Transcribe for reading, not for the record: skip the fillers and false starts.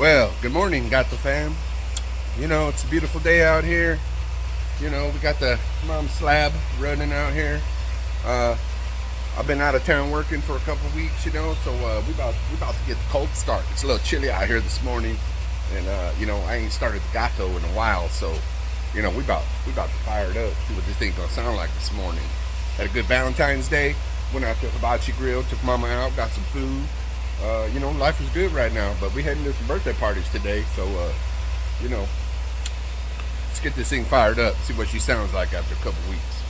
Well, good morning, Gato fam. It's a beautiful day out here. We got the mom slab running out here. Uh, I've been out of town working for a couple of weeks, so we about to get the cold start. It's a little chilly out here this morning, and I ain't started the gato in a while, so we about to fire it up. See what this thing gonna sound like this morning. Had a good Valentine's Day. Went out to Hibachi Grill, took mama out, got some food. Life is good right now, but we heading to some birthday parties today, so let's get this thing fired up. See what she sounds like after a couple weeks.